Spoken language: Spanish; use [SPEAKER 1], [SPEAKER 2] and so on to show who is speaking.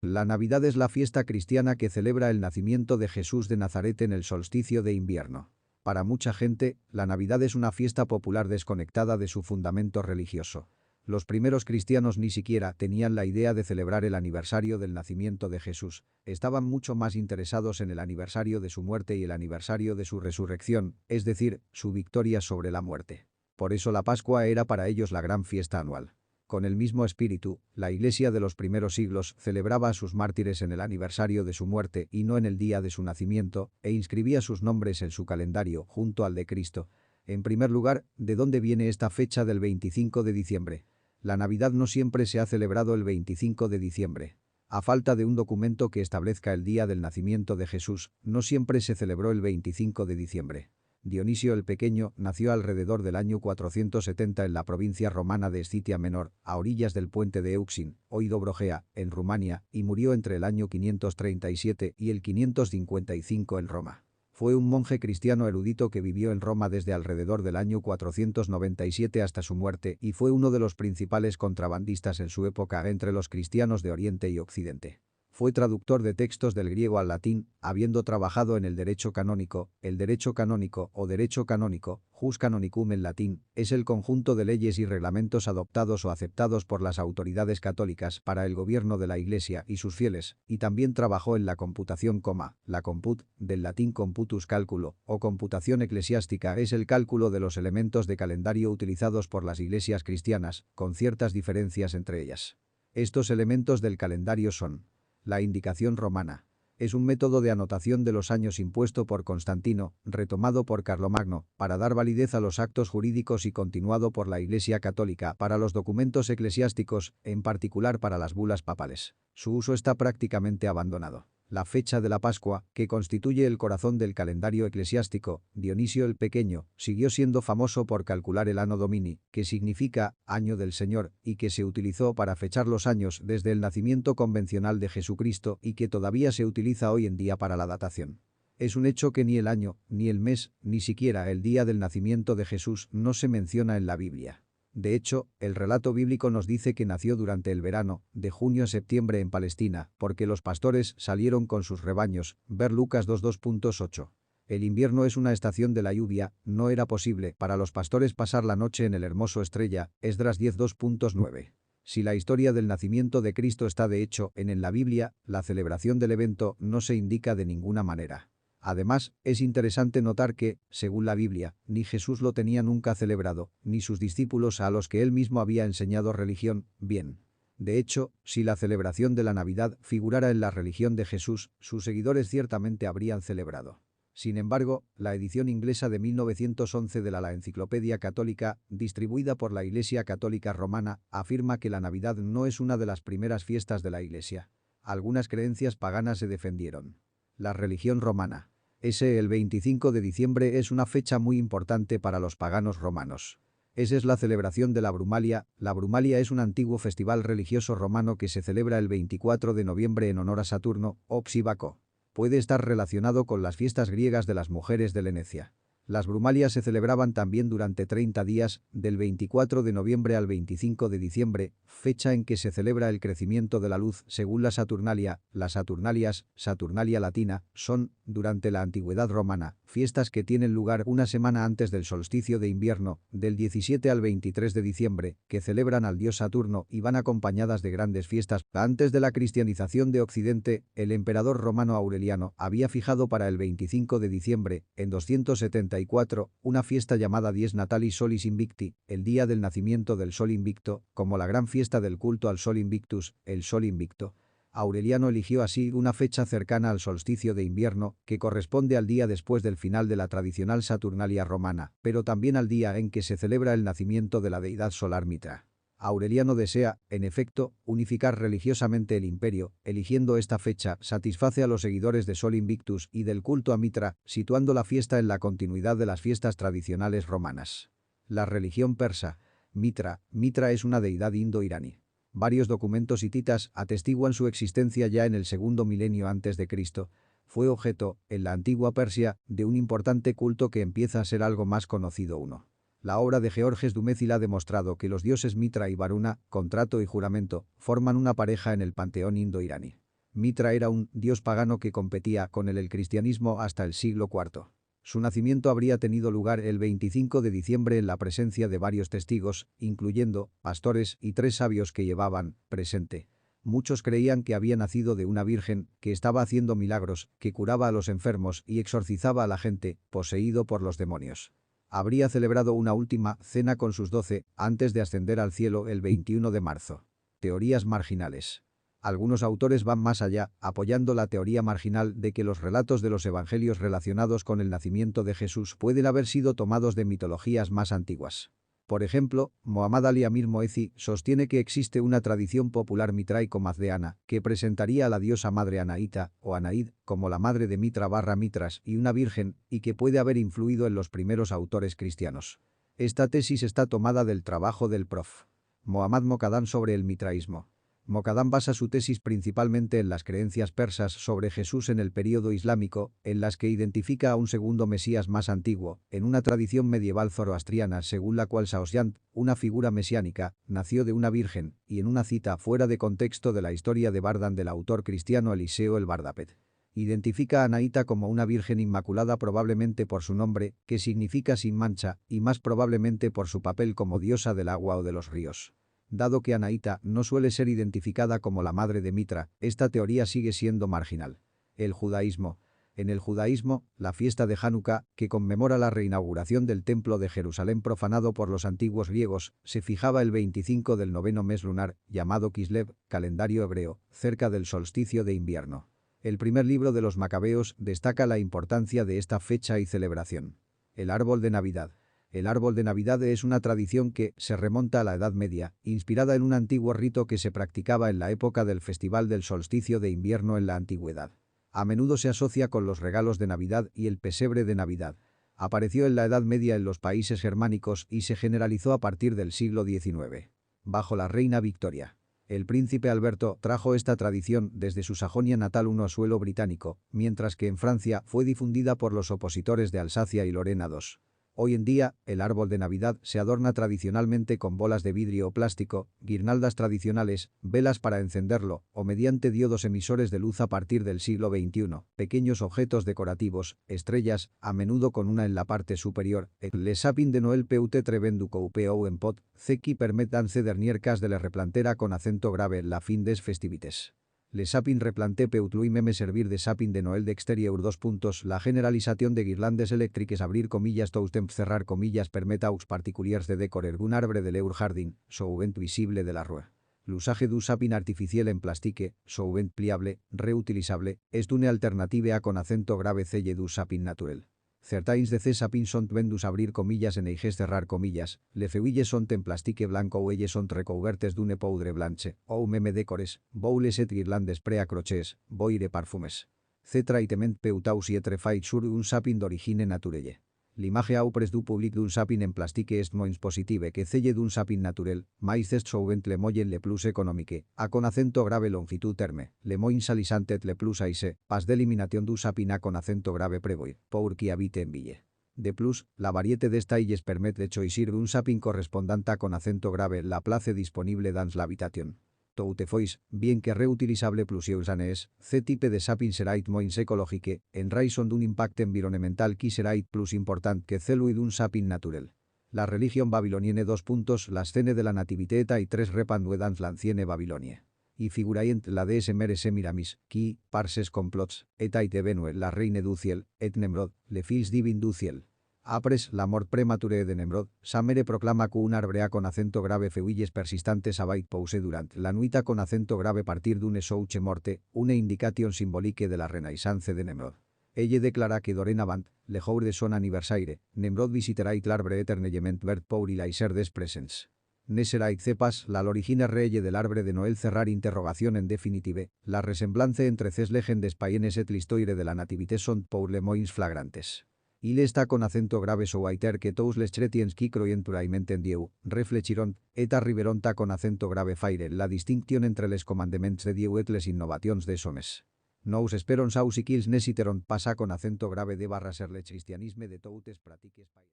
[SPEAKER 1] La Navidad es la fiesta cristiana que celebra el nacimiento de Jesús de Nazaret en el solsticio de invierno. Para mucha gente, la Navidad es una fiesta popular desconectada de su fundamento religioso. Los primeros cristianos ni siquiera tenían la idea de celebrar el aniversario del nacimiento de Jesús. Estaban mucho más interesados en el aniversario de su muerte y el aniversario de su resurrección, es decir, su victoria sobre la muerte. Por eso la Pascua era para ellos la gran fiesta anual. Con el mismo espíritu, la Iglesia de los primeros siglos celebraba a sus mártires en el aniversario de su muerte y no en el día de su nacimiento, e inscribía sus nombres en su calendario junto al de Cristo. En primer lugar, ¿de dónde viene esta fecha del 25 de diciembre? La Navidad no siempre se ha celebrado el 25 de diciembre. A falta de un documento que establezca el día del nacimiento de Jesús, no siempre se celebró el 25 de diciembre. Dionisio el Pequeño nació alrededor del año 470 en la provincia romana de Escitia Menor, a orillas del puente de Euxin, hoy Dobrogea, en Rumania, y murió entre el año 537 y el 555 en Roma. Fue un monje cristiano erudito que vivió en Roma desde alrededor del año 497 hasta su muerte y fue uno de los principales contrabandistas en su época entre los cristianos de Oriente y Occidente. Fue traductor de textos del griego al latín, habiendo trabajado en el derecho canónico o derecho canónico, jus canonicum en latín, es el conjunto de leyes y reglamentos adoptados o aceptados por las autoridades católicas para el gobierno de la Iglesia y sus fieles, y también trabajó en la computación, la comput, del latín computus cálculo, o computación eclesiástica es el cálculo de los elementos de calendario utilizados por las iglesias cristianas, con ciertas diferencias entre ellas. Estos elementos del calendario son: la indicación romana. Es un método de anotación de los años impuesto por Constantino, retomado por Carlomagno, para dar validez a los actos jurídicos y continuado por la Iglesia Católica para los documentos eclesiásticos, en particular para las bulas papales. Su uso está prácticamente abandonado. La fecha de la Pascua, que constituye el corazón del calendario eclesiástico, Dionisio el Pequeño, siguió siendo famoso por calcular el Anno Domini, que significa año del Señor, y que se utilizó para fechar los años desde el nacimiento convencional de Jesucristo y que todavía se utiliza hoy en día para la datación. Es un hecho que ni el año, ni el mes, ni siquiera el día del nacimiento de Jesús no se menciona en la Biblia. De hecho, el relato bíblico nos dice que nació durante el verano, de junio a septiembre en Palestina, porque los pastores salieron con sus rebaños, ver Lucas 2:2.8. El invierno es una estación de la lluvia, no era posible para los pastores pasar la noche en el hermoso Estrella, Esdras 10:2.9. Si la historia del nacimiento de Cristo está de hecho en la Biblia, la celebración del evento no se indica de ninguna manera. Además, es interesante notar que, según la Biblia, ni Jesús lo tenía nunca celebrado, ni sus discípulos a los que él mismo había enseñado religión, bien. De hecho, si la celebración de la Navidad figurara en la religión de Jesús, sus seguidores ciertamente habrían celebrado. Sin embargo, la edición inglesa de 1911 de la Enciclopedia Católica, distribuida por la Iglesia Católica Romana, afirma que la Navidad no es una de las primeras fiestas de la Iglesia. Algunas creencias paganas se defendieron. La religión romana. El 25 de diciembre es una fecha muy importante para los paganos romanos. Esa es la celebración de la Brumalia. La Brumalia es un antiguo festival religioso romano que se celebra el 24 de noviembre en honor a Saturno, o Psíbaco. Puede estar relacionado con las fiestas griegas de las mujeres de Lenecia. Las Brumalias se celebraban también durante 30 días, del 24 de noviembre al 25 de diciembre, fecha en que se celebra el crecimiento de la luz según la Saturnalia. Las Saturnalias, Saturnalia latina, son, durante la antigüedad romana, fiestas que tienen lugar una semana antes del solsticio de invierno, del 17 al 23 de diciembre, que celebran al dios Saturno y van acompañadas de grandes fiestas. Antes de la cristianización de Occidente, el emperador romano Aureliano había fijado para el 25 de diciembre, en 274, una fiesta llamada Dies Natalis Solis Invicti, el día del nacimiento del Sol Invicto, como la gran fiesta del culto al Sol Invictus, el Sol Invicto. Aureliano eligió así una fecha cercana al solsticio de invierno, que corresponde al día después del final de la tradicional Saturnalia romana, pero también al día en que se celebra el nacimiento de la deidad solar Mitra. Aureliano desea, en efecto, unificar religiosamente el imperio, eligiendo esta fecha, satisface a los seguidores de Sol Invictus y del culto a Mitra, situando la fiesta en la continuidad de las fiestas tradicionales romanas. La religión persa. Mitra es una deidad indo-iraní. Varios documentos hititas atestiguan su existencia ya en el segundo milenio antes de Cristo. Fue objeto, en la antigua Persia, de un importante culto que empieza a ser algo más conocido. La obra de Georges Dumézil ha demostrado que los dioses Mitra y Varuna, contrato y juramento, forman una pareja en el panteón indo-iraní. Mitra era un dios pagano que competía con el cristianismo hasta el siglo IV. Su nacimiento habría tenido lugar el 25 de diciembre en la presencia de varios testigos, incluyendo pastores y 3 sabios que llevaban presente. Muchos creían que había nacido de una virgen, que estaba haciendo milagros, que curaba a los enfermos y exorcizaba a la gente, poseído por los demonios. Habría celebrado una última cena con sus 12 antes de ascender al cielo el 21 de marzo. Teorías marginales. Algunos autores van más allá, apoyando la teoría marginal de que los relatos de los evangelios relacionados con el nacimiento de Jesús pueden haber sido tomados de mitologías más antiguas. Por ejemplo, Muhammad Ali Amir Moezi sostiene que existe una tradición popular mitraico-mazdeana que presentaría a la diosa madre Anaíta, o Anaid, como la madre de Mitra/Mitras y una virgen, y que puede haber influido en los primeros autores cristianos. Esta tesis está tomada del trabajo del Prof. Muhammad Mokaddam sobre el mitraísmo. Mokaddam basa su tesis principalmente en las creencias persas sobre Jesús en el período islámico, en las que identifica a un segundo Mesías más antiguo, en una tradición medieval zoroastriana según la cual Saoshyant, una figura mesiánica, nació de una virgen, y en una cita fuera de contexto de la historia de Bardan del autor cristiano Eliseo el Bardapet. Identifica a Anaíta como una virgen inmaculada probablemente por su nombre, que significa sin mancha, y más probablemente por su papel como diosa del agua o de los ríos. Dado que Anaíta no suele ser identificada como la madre de Mitra, esta teoría sigue siendo marginal. El judaísmo. En el judaísmo, la fiesta de Hanukkah, que conmemora la reinauguración del templo de Jerusalén profanado por los antiguos griegos, se fijaba el 25 del noveno mes lunar, llamado Kislev, calendario hebreo, cerca del solsticio de invierno. El primer libro de los Macabeos destaca la importancia de esta fecha y celebración. El árbol de Navidad. El árbol de Navidad es una tradición que se remonta a la Edad Media, inspirada en un antiguo rito que se practicaba en la época del festival del solsticio de invierno en la antigüedad. A menudo se asocia con los regalos de Navidad y el pesebre de Navidad. Apareció en la Edad Media en los países germánicos y se generalizó a partir del siglo XIX. Bajo la reina Victoria. El príncipe Alberto trajo esta tradición desde su Sajonia natal a suelo británico, mientras que en Francia fue difundida por los opositores de Alsacia y Lorena II. Hoy en día, el árbol de Navidad se adorna tradicionalmente con bolas de vidrio o plástico, guirnaldas tradicionales, velas para encenderlo, o mediante diodos emisores de luz a partir del siglo XXI, pequeños objetos decorativos, estrellas, a menudo con una en la parte superior. Le sapin de Noel peut trevendu coupeu en pot, ce qui permet d'ance dernier cas de la replantera con acento grave la fin des festivites. Le sapin replanté peutluy meme servir de sapin de Noel de exterieur 2. La generalización de guirlandes eléctriques abrir comillas toustemp cerrar comillas permet aux particuliers de decorer un arbre de leur jardin, souvent visible de la rue. L'usage du sapin artificial en plastique, souvent pliable, reutilizable, est une alternative a con acento grave celle du sapin naturel. Certains de ces sapins sont vendus abrir comillas en eiges cerrar comillas, les feuilles sont en plastique blanc ou elles sont recouvertes d'une poudre blanche, ou meme decores, boules et guirlandes pre-accrochées, boire parfumes. Ce traitement peut aussi être fait sur un sapin d'origine naturelle. L'image aupres du public d'un sapin en plastique est moins positive que celle d'un sapin naturel, mais est souvent le moyen le plus économique, a con acento grave longitud terme, le moins salisantet le plus aise, pas d'elimination du sapin a con acento grave prevoir, pour qui habite en ville. De plus, la variété d'estailles permet de choisir un sapin correspondant a con acento grave la place disponible dans l'habitation. Toutefois, bien que reutilizable plusieurs années, ce type de sapin serait moins écologique, en raison d'un impact environnemental qui serait plus important que celui d'un sapin naturel. La religion babilonienne 2. La scène de la nativité et 3 répandue dans l'ancienne Babilonie. Y figuraient la déesse Mere Semiramis, qui, par ses complots, était devenue la reine du ciel, et Nemrod, le fils divin du ciel. Apres la mort premature de Nemrod, Samere proclama que un arbre a con acento grave feuilles persistantes abait pause durant la nuita con acento grave partir d'une souche morte, una indication symbolique de la renaissance de Nemrod. Ella declara que dorénavant, le jour de son anniversaire, Nemrod visiterait l'arbre eternellement vert pour y laiser des presents. Ne serait cepas la l'origine reye del arbre de Noël cerrar interrogación en definitive, la ressemblance entre ces legendes païennes et l'histoire de la nativité sont pour le moins flagrantes. Il está con acento grave so waiter que tous les chrétiens qui croient purament en Dieu, reflexiron, et arriberon ta con acento grave faire la distinction entre les commandements de Dieu et les innovations des homes. Nous esperons aus i quils necessiteron passar con acento grave de barra ser le cristianisme de toutes pratiques païennes.